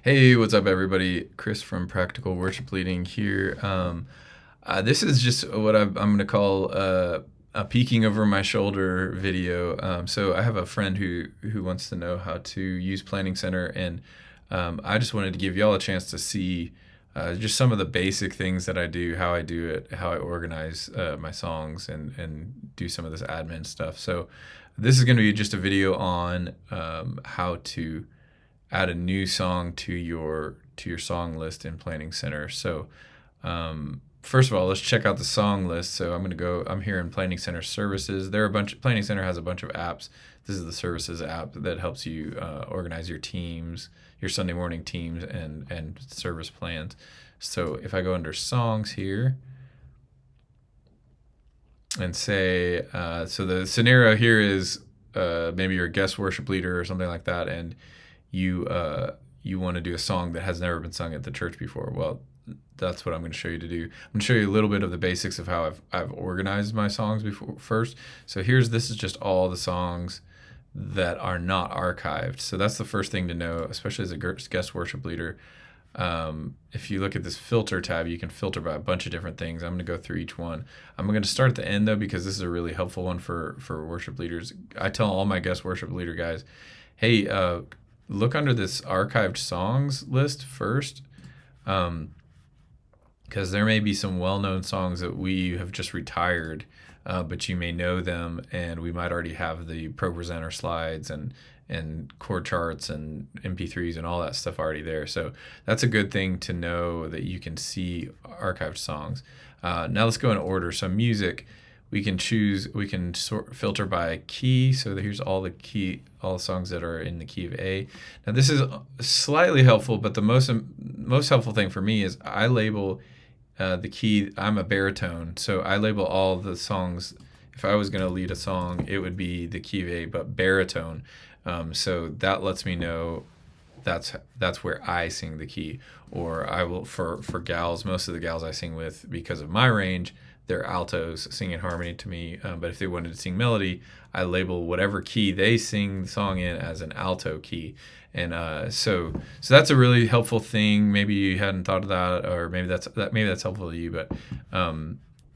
Hey, what's up, everybody? Chris from Practical Worship Leading here. This is just what I'm going to call a peeking over my shoulder video. So I have a friend who wants to know how to use Planning Center, and I just wanted to give y'all a chance to see just some of the basic things that I do, how I do it, how I organize my songs, and do some of this admin stuff. So this is going to be just a video on how to add a new song to your song list in Planning Center. So first of all, let's check out the song list. So I'm here in Planning Center services. Planning Center has a bunch of apps. This is the services app that helps you organize your teams, your Sunday morning teams, and service plans. So if I go under songs here and say, so the scenario here is maybe you're a guest worship leader or something like that, and you want to do a song that has never been sung at the church before. Well, that's what I'm going to show you to do. I'm going to show you a little bit of the basics of how I've organized my songs before first. So this is just all the songs that are not archived. So that's the first thing to know, especially as a guest worship leader. If you look at this filter tab, you can filter by a bunch of different things. I'm going to go through each one. I'm going to start at the end though, because this is a really helpful one for worship leaders. I tell all my guest worship leader guys, hey, look under this archived songs list first, because there may be some well-known songs that we have just retired, but you may know them, and we might already have the ProPresenter slides and chord charts and MP3s and all that stuff already there. So that's a good thing to know, that you can see archived songs. Now let's go in order. So music, we can filter by key. So here's all the songs that are in the key of A. Now this is slightly helpful, but the most helpful thing for me is I label the key. I'm a baritone, so I label all the songs. If I was going to lead a song, it would be the key of A, but baritone. So that lets me know that's where I sing the key. Or I will, for gals, most of the gals I sing with, because of my range, they're altos singing harmony to me. But if they wanted to sing melody, I label whatever key they sing the song in as an alto key. And so that's a really helpful thing. Maybe you hadn't thought of that, or maybe that's helpful to you. But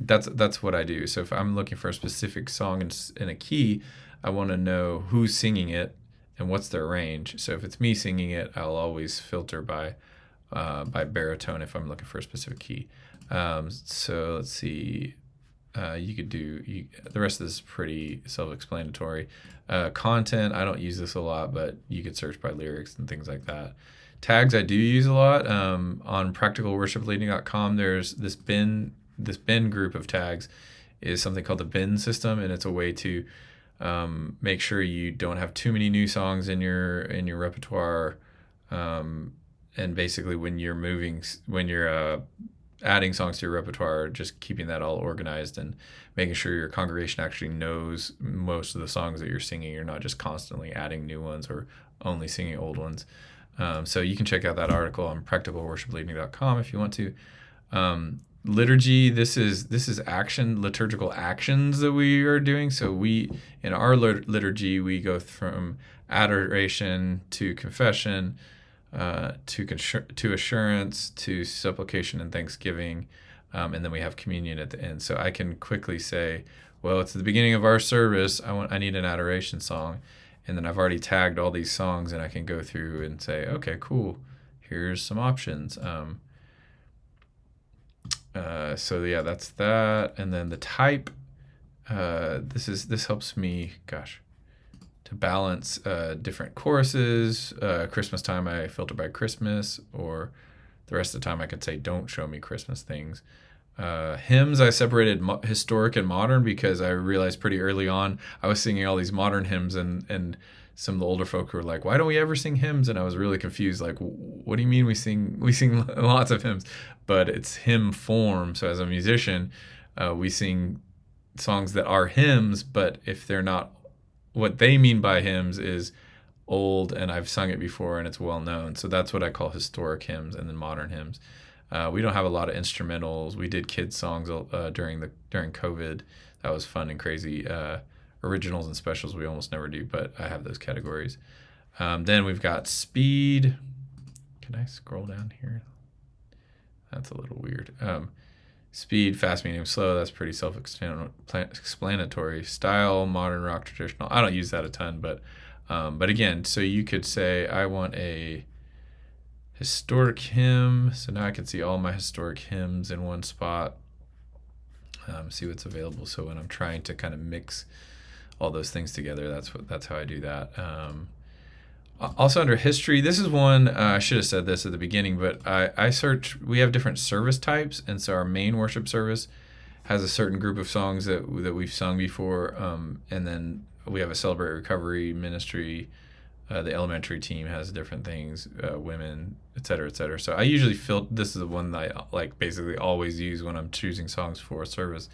that's what I do. So if I'm looking for a specific song in a key, I want to know who's singing it and what's their range. So if it's me singing it, I'll always filter by baritone if I'm looking for a specific key. So let's see. The rest of this is pretty self-explanatory. Content, I don't use this a lot, but you could search by lyrics and things like that. Tags I do use a lot. On practicalworshipleading.com, there's this bin group of tags is something called the bin system, and it's a way to make sure you don't have too many new songs in your repertoire. And basically when you're adding songs to your repertoire, just keeping that all organized and making sure your congregation actually knows most of the songs that you're singing. You're not just constantly adding new ones or only singing old ones. So you can check out that article on practicalworshipleading.com if you want to. Liturgy, this is liturgical actions that we are doing. So in our liturgy, we go from adoration to confession, to assurance, to supplication and thanksgiving, and then we have communion at the end. So I can quickly say, well, it's the beginning of our service. I need an adoration song, and then I've already tagged all these songs, and I can go through and say, okay, cool. Here's some options. So yeah, that's that. And then the type. This helps me. To balance different choruses. Christmas time, I filter by Christmas, or the rest of the time I could say, don't show me Christmas things. Hymns, I separated historic and modern, because I realized pretty early on I was singing all these modern hymns, and some of the older folk were like, why don't we ever sing hymns? And I was really confused, like, what do you mean we sing lots of hymns? But it's hymn form. So as a musician, we sing songs that are hymns, but if they're not, what they mean by hymns is old and I've sung it before and it's well known. So that's what I call historic hymns, and then modern hymns. We don't have a lot of instrumentals. We did kids songs during COVID. That was fun and crazy. Originals and specials we almost never do, but I have those categories. Then we've got speed. Can I scroll down here? That's a little weird. Speed, fast, medium, slow. That's pretty self-explanatory. Style, modern, rock, traditional. I don't use that a ton, but again, so you could say I want a historic hymn. So now I can see all my historic hymns in one spot. See what's available. So when I'm trying to kind of mix all those things together, that's how I do that. Also under history, this is one, I should have said this at the beginning, but I search, we have different service types. And so our main worship service has a certain group of songs that we've sung before. And then we have a Celebrate Recovery ministry. The elementary team has different things, women, et cetera, et cetera. So I usually this is the one that I like basically always use when I'm choosing songs for a service,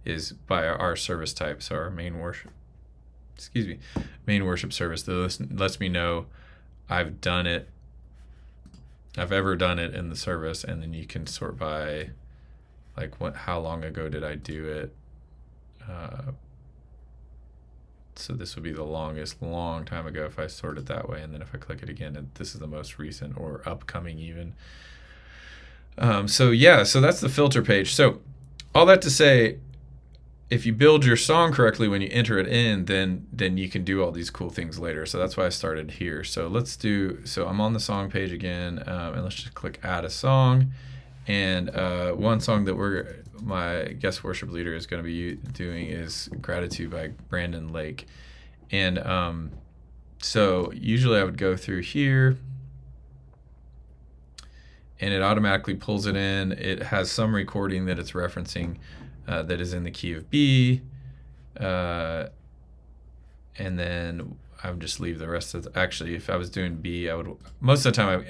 is by our service type. So our main worship service that lets me know I've ever done it in the service, and then you can sort by like how long ago did I do it. So this would be the longest, long time ago if I sort it that way, and then if I click it again, this is the most recent or upcoming even. So that's the filter page. So all that to say, if you build your song correctly when you enter it in, then you can do all these cool things later. So that's why I started here. So I'm on the song page again, and let's just click add a song. And one song that my guest worship leader is going to be doing is Gratitude by Brandon Lake. And so usually I would go through here, and it automatically pulls it in. It has some recording that it's referencing that is in the key of B, and then I would just leave the rest of actually, if I was doing B, most of the time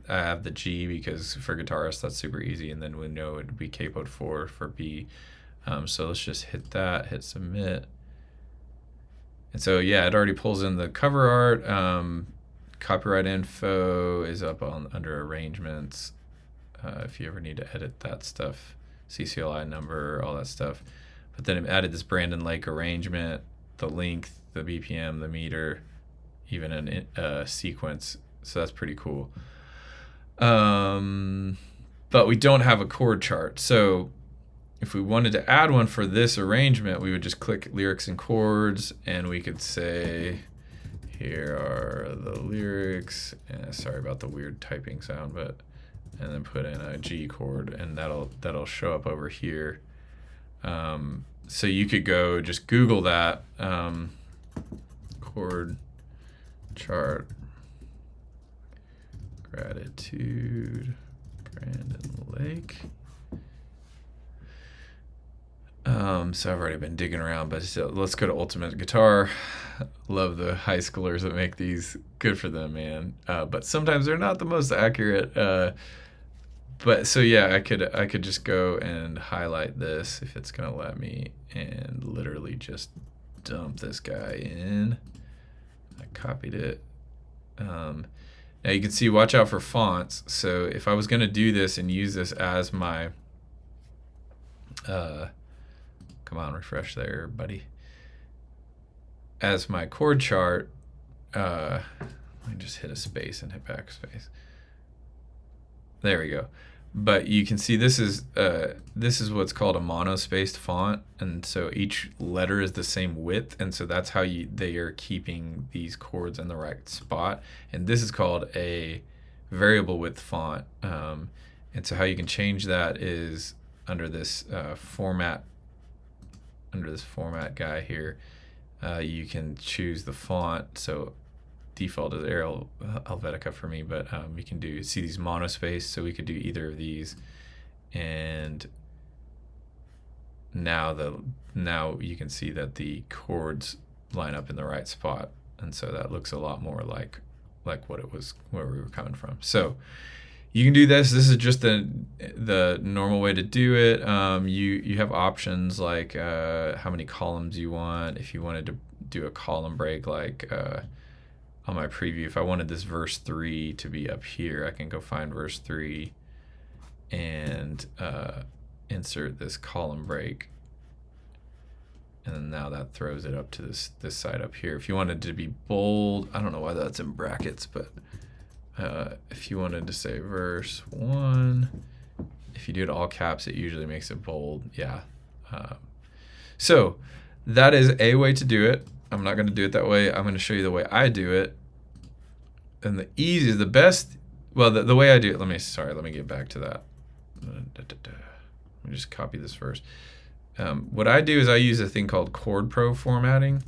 I have the G, because for guitarists that's super easy, and then we know it would be capoed 4 for B. So let's just hit submit. And so it already pulls in the cover art. Copyright info is up under arrangements, if you ever need to edit that stuff. CCLI number, all that stuff. But then it added this Brandon Lake arrangement, the length, the BPM, the meter, even a sequence. So that's pretty cool. But we don't have a chord chart. So if we wanted to add one for this arrangement, we would just click lyrics and chords, and we could say, here are the lyrics. Sorry about the weird typing sound, and then put in a G chord, and that'll show up over here. So you could go just Google that, chord chart, Gratitude, Brandon Lake. So I've already been digging around, but still, let's go to Ultimate Guitar. Love the high schoolers that make these. Good for them, man. But sometimes they're not the most accurate. But so I could just go and highlight this if it's gonna let me, and literally just dump this guy in. I copied it. Now you can see, watch out for fonts. So if I was gonna do this and use this as my come on, refresh there, buddy. As my chord chart, let me just hit a space and hit backspace. There we go. But you can see this is what's called a monospaced font, and so each letter is the same width, and so that's how they are keeping these chords in the right spot. And this is called a variable width font. And so how you can change that is under this format guy here. You can choose the font. So default is Arial Helvetica for me, but we can see these monospace, so we could do either of these. And now you can see that the chords line up in the right spot, and so that looks a lot more like what it was, where we were coming from. So you can do this. This is just the normal way to do it. You have options like how many columns you want. If you wanted to do a column break, like on my preview, if I wanted this verse 3 to be up here, I can go find verse 3 and insert this column break. And then now that throws it up to this side up here. If you wanted to be bold, I don't know why that's in brackets, but If you wanted to say verse 1, if you do it all caps, it usually makes it bold. Yeah. So that is a way to do it. I'm not going to do it that way. I'm going to show you the way I do it. And the easiest, the best, well, the way I do it, let me get back to that. Let me just copy this first. What I do is I use a thing called Chord Pro formatting.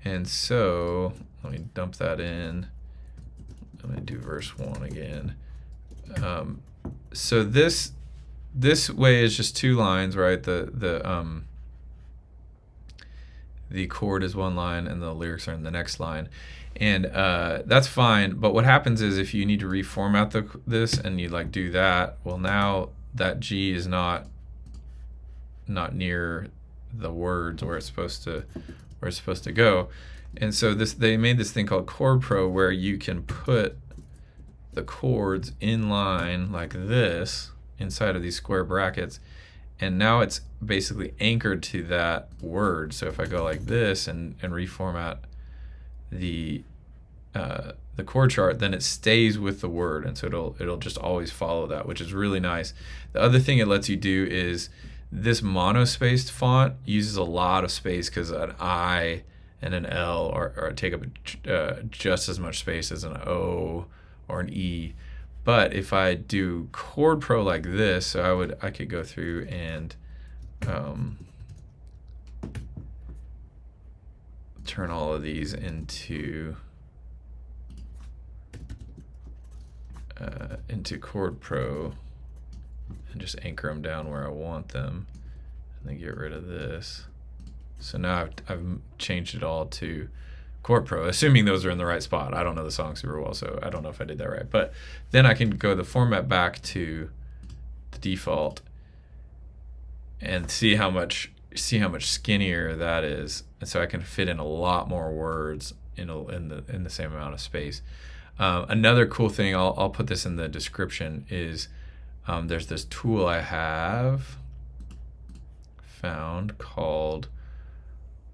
And so let me dump that in. I'm going to do verse 1 again. So this way is just 2 lines, right? The chord is 1 line and the lyrics are in the next line. And that's fine, but what happens is if you need to reformat this and you like do that, well, now that G is not near the words where it's supposed to go. And so they made this thing called Chord Pro where you can put the chords in line like this inside of these square brackets, and now it's basically anchored to that word. So if I go like this and reformat the chord chart, then it stays with the word, and so it'll just always follow that, which is really nice. The other thing it lets you do is this monospaced font uses a lot of space because an I and an L take up just as much space as an O or an E. But if I do Chord Pro like this, so I could go through and turn all of these into Chord Pro and just anchor them down where I want them, and then get rid of this. So now I've changed it all to Chord Pro, assuming those are in the right spot. I don't know the song super well, so I don't know if I did that right. But then I can go the format back to the default and see how much skinnier that is, and so I can fit in a lot more words in the same amount of space. Another cool thing, I'll put this in the description, is there's this tool I have found called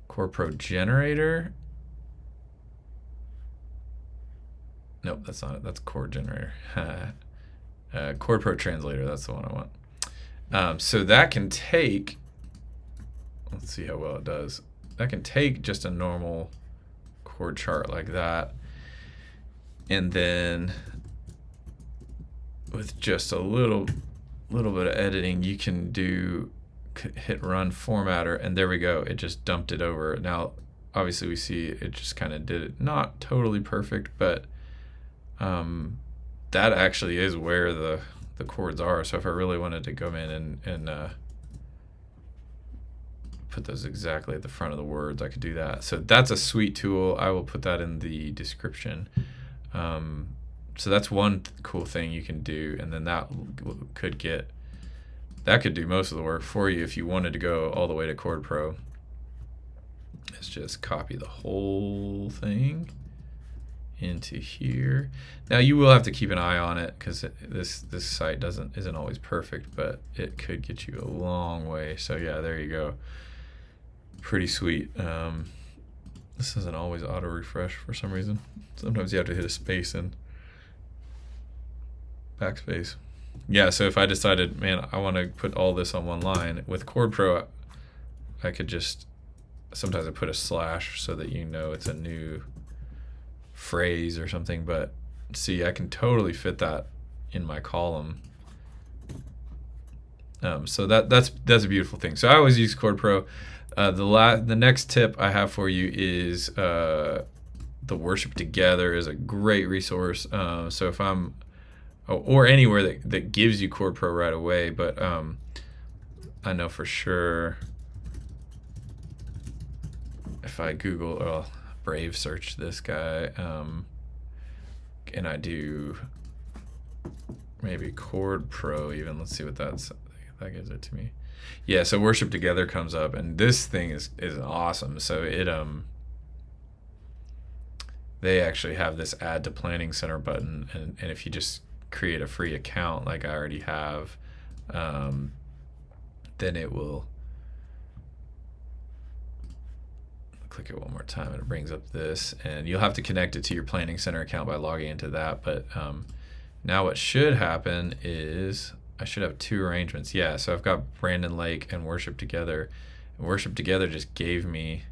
Chord Pro Generator. Nope, that's not it. That's Chord Generator. Chord Pro Translator, that's the one I want. So that can take, let's see how well it does. That can take just a normal chord chart like that, and then with just a little bit of editing, you can hit run formatter, and there we go. It just dumped it over. Now, obviously we see it just kind of did it not totally perfect, but that actually is where the chords are. So if I really wanted to go in and put those exactly at the front of the words, I could do that. So that's a sweet tool. I will put that in the description. So that's one cool thing you can do, and then that could do most of the work for you if you wanted to go all the way to Chord Pro. Let's just copy the whole thing into here. Now you will have to keep an eye on it because this site isn't always perfect, but it could get you a long way. So yeah, there you go. Pretty sweet. This doesn't always auto refresh for some reason. Sometimes you have to hit a space and backspace. Yeah, so if I decided, man, I want to put all this on one line with Chord Pro, I could just, sometimes I put a slash so that you know it's a new phrase or something, but see, I can totally fit that in my column. So that's a beautiful thing. So I always use Chord Pro. The next tip I have for you is the Worship Together is a great resource. So if I'm, or anywhere that gives you Chord Pro right away, but I know for sure if I Google, Brave search this guy, and I do maybe Chord Pro even, let's see what that gives it to me. Yeah, so Worship Together comes up, and this thing is awesome. So it they actually have this Add to Planning Center button, and if you just create a free account like I already have, then it will, click it one more time and it brings up this, and you'll have to connect it to your Planning Center account by logging into that. But now what should happen is I should have 2 arrangements. Yeah, so I've got Brandon Lake and Worship Together. And Worship Together just gave me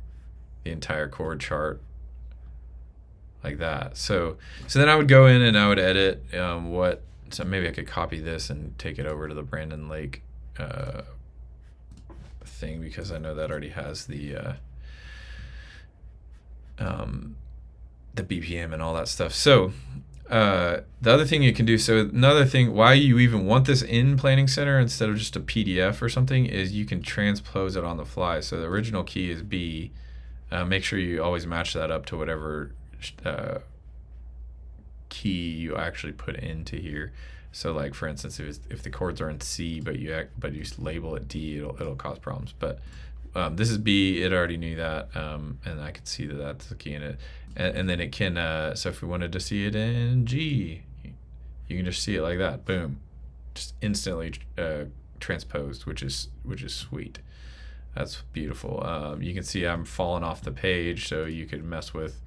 the entire chord chart like that. So then I would go in and I would edit so maybe I could copy this and take it over to the Brandon Lake thing, because I know that already has the BPM and all that stuff. So the other thing you can do, so another thing why you even want this in Planning Center instead of just a PDF or something, is you can transpose it on the fly. So the original key is B. Make sure you always match that up to whatever key you actually put into here. So like for instance, if the chords are in C but you label it D, it'll cause problems. But this is B. It already knew that, and I could see that that's the key in it. And then it can. So if we wanted to see it in G, you can just see it like that. Boom, just instantly transposed, which is sweet. That's beautiful. You can see I'm falling off the page, so you could mess with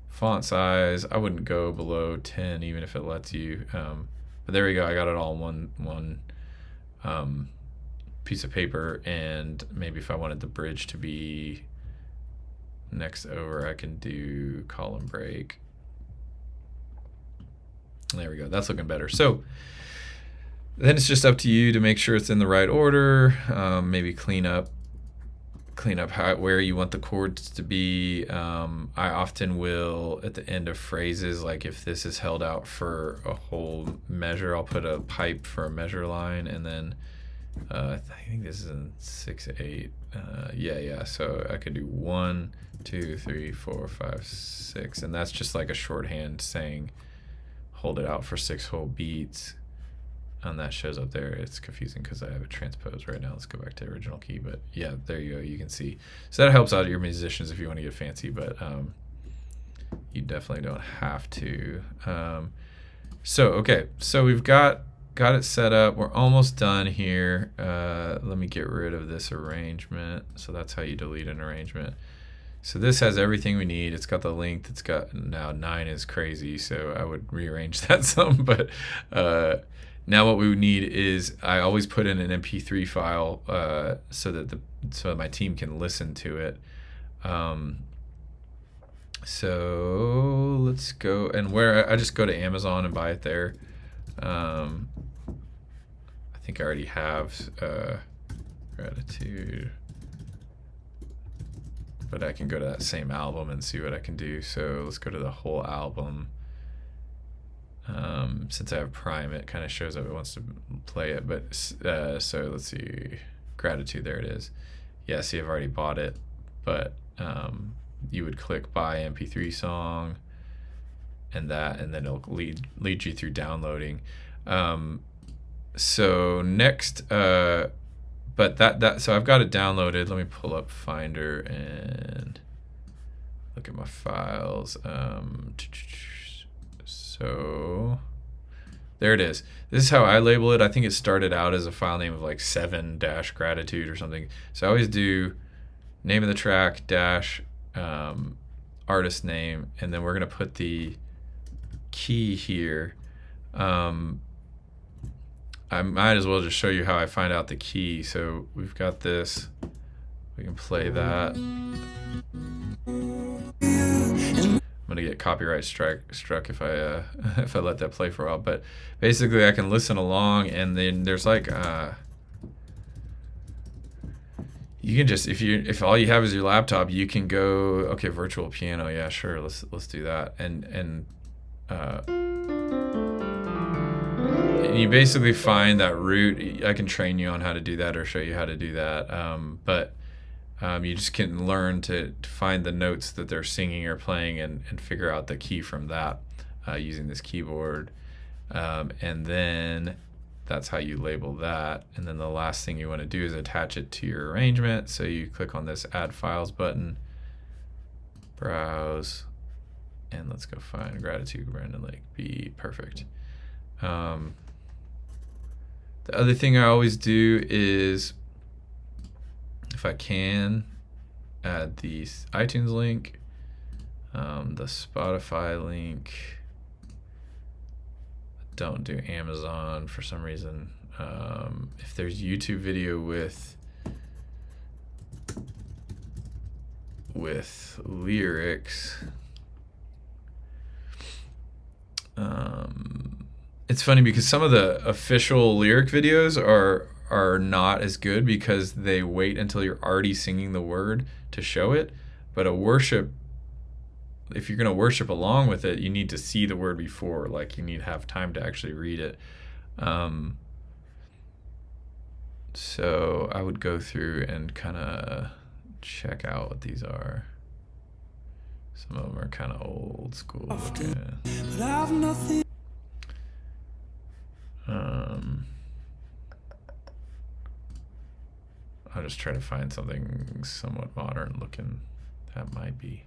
font size. I wouldn't go below 10, even if it lets you. But there we go. I got it all in one piece of paper. And maybe if I wanted the bridge to be next over, I can do column break. There we go. That's looking better. So then it's just up to you to make sure it's in the right order. Maybe clean up where you want the chords to be. I often will, at the end of phrases, like if this is held out for a whole measure, I'll put a pipe for a measure line, and then I think this is in 6/8. Yeah. So I could do 1, 2, 3, 4, 5, 6, and that's just like a shorthand saying hold it out for 6 whole beats. And that shows up there. It's confusing because I have it transposed right now. Let's go back to original key. But yeah, there you go. You can see. So that helps out your musicians if you want to get fancy, but you definitely don't have to. Okay. So we've got it set up. We're almost done here. Let me get rid of this arrangement. So that's how you delete an arrangement. So this has everything we need. It's got the length. It's got, now 9 is crazy, so I would rearrange that some. But now what we would need is, I always put in an MP3 file so that my team can listen to it. So let's go, and where I just go to Amazon and buy it there. I think I already have Gratitude, but I can go to that same album and see what I can do. So let's go to the whole album. Since I have Prime, it kind of shows up it wants to play it, but so let's see, Gratitude, there it is. Yeah, see, I've already bought it, but you would click buy MP3 song, and then it'll lead you through downloading. So next, but so I've got it downloaded. Let me pull up Finder and look at my files. So there it is. This is how I label it. I think it started out as a file name of like 7-gratitude or something. So I always do name of the track dash artist name, and then we're gonna put the key here. I might as well just show you how I find out the key. So we've got this. We can play that. I'm gonna get copyright struck if I if I let that play for a while. But basically, I can listen along, and then there's like you can just, if all you have is your laptop, you can go, okay, virtual piano, yeah, sure, let's do that, and you basically find that root. I can train you on how to do that or show you how to do that, but you just can learn to find the notes that they're singing or playing and figure out the key from that using this keyboard. And then that's how you label that. And then the last thing you want to do is attach it to your arrangement. So you click on this Add Files button, browse, and let's go find Gratitude, Brandon Lake B. Perfect. The other thing I always do is, if I can, add the iTunes link, the Spotify link. Don't do Amazon for some reason. If there's YouTube video with lyrics, it's funny because some of the official lyric videos are not as good because they wait until you're already singing the word to show it. But if you're going to worship along with it, you need to see the word before. Like, you need to have time to actually read it. So I would go through and kind of check out what these are. Some of them are kind of old school looking. But I've nothing. I'll just try to find something somewhat modern looking. That might be.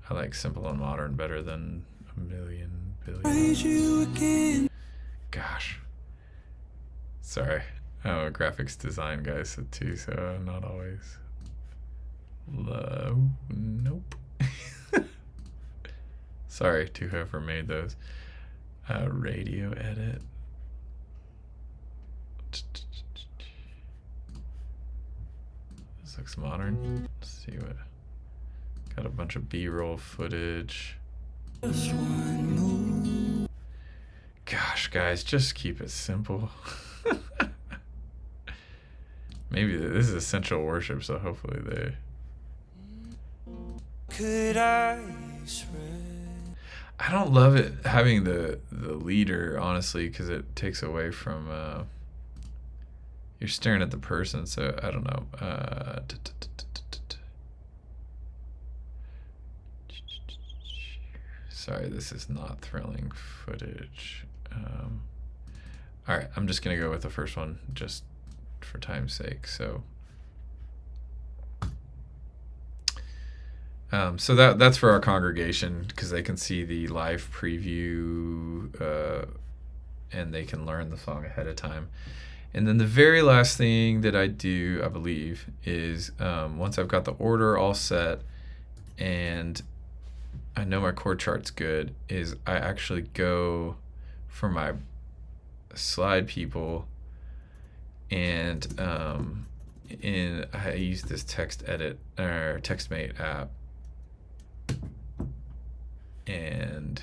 I like simple and modern better than a million billion. Gosh. Sorry. I'm a graphics design guy too, so I'm not always. Nope. Sorry to whoever made those. Radio edit. This looks modern. Let's see what. Got a bunch of B-roll footage. Gosh, guys, just keep it simple. Maybe this is essential worship, so hopefully they. Could I don't love it having the leader, honestly, because it takes away from you're staring at the person, so I don't know. Sorry, this is not thrilling footage. All right, I'm just gonna go with the first one just for time's sake. So that's for our congregation because they can see the live preview and they can learn the song ahead of time. And then the very last thing that I do, I believe, is once I've got the order all set and I know my chord chart's good, is I actually go for my slide people and I use this text edit or TextMate app, and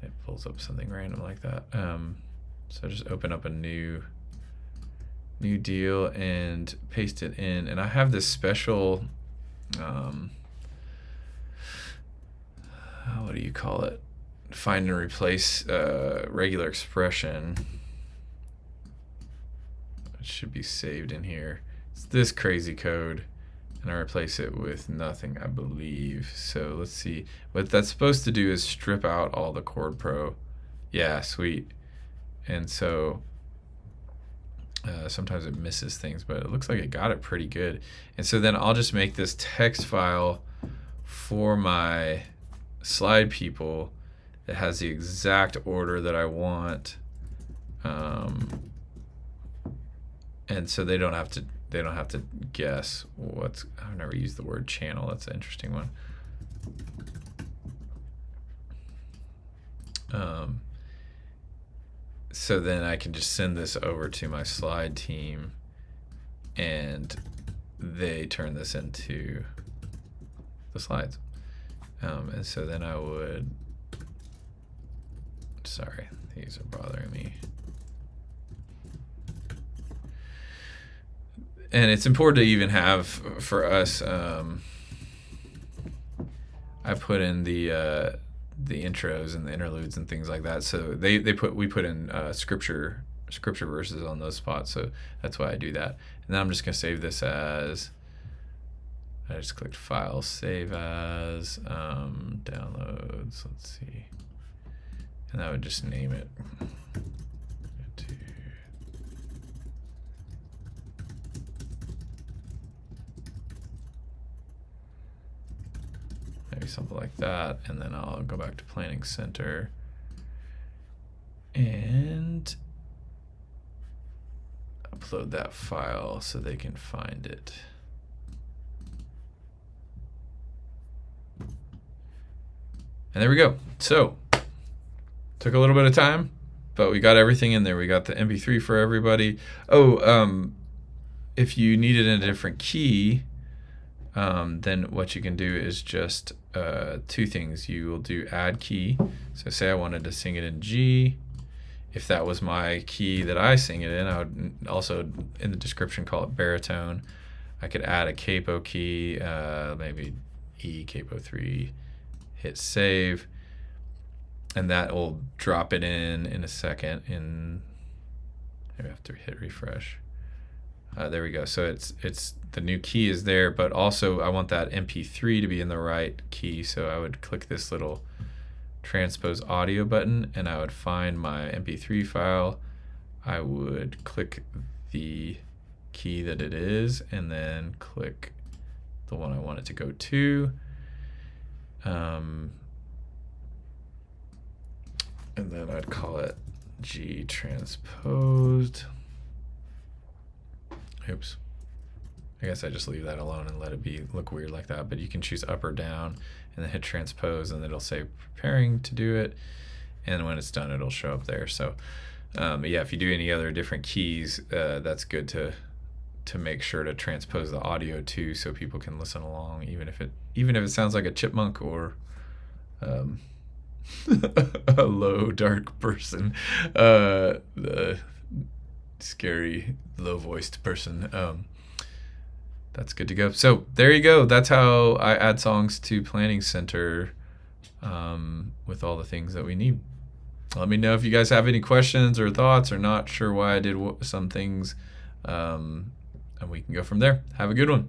it pulls up something random like that. So just open up a new deal and paste it in, and I have this special what do you call it? Find and replace regular expression. It should be saved in here. It's this crazy code, and I replace it with nothing, I believe. So let's see. What that's supposed to do is strip out all the Chord Pro. Yeah, sweet. And so sometimes it misses things, but it looks like it got it pretty good. And so then I'll just make this text file for my slide people that has the exact order that I want, and so they don't have to guess what's. I've never used the word channel. That's an interesting one. So then I can just send this over to my slide team, and they turn this into the slides. And so then I would. Sorry, these are bothering me. And it's important to even have for us. I put in the intros and the interludes and things like that. So we put in scripture verses on those spots. So that's why I do that. And then I'm just gonna save this as. I just clicked File, Save As, Downloads. Let's see. And I would just name it. Maybe something like that. And then I'll go back to Planning Center. And upload that file so they can find it. And there we go. So took a little bit of time, but we got everything in there. We got the MP3 for everybody. Oh, if you need it in a different key, then what you can do is just two things. You will do add key. So say I wanted to sing it in G. If that was my key that I sing it in, I would also in the description call it baritone. I could add a capo key, maybe E capo 3, hit save, and that will drop it in a second. Maybe I have to hit refresh. There we go. So it's the new key is there, but also I want that MP3 to be in the right key. So I would click this little transpose audio button, and I would find my MP3 file. I would click the key that it is, and then click the one I want it to go to. And then I'd call it G transposed. Oops. I guess I just leave that alone and let it look weird like that, but you can choose up or down and then hit transpose, and it'll say preparing to do it, and when it's done it'll show up there. So yeah, if you do any other different keys, that's good to make sure to transpose the audio too, so people can listen along, even if it sounds like a chipmunk or a low dark person, the scary low voiced person. That's good to go. So there you go. That's how I add songs to Planning Center with all the things that we need. Let me know if you guys have any questions or thoughts, or not sure why I did some things, and we can go from there. Have a good one.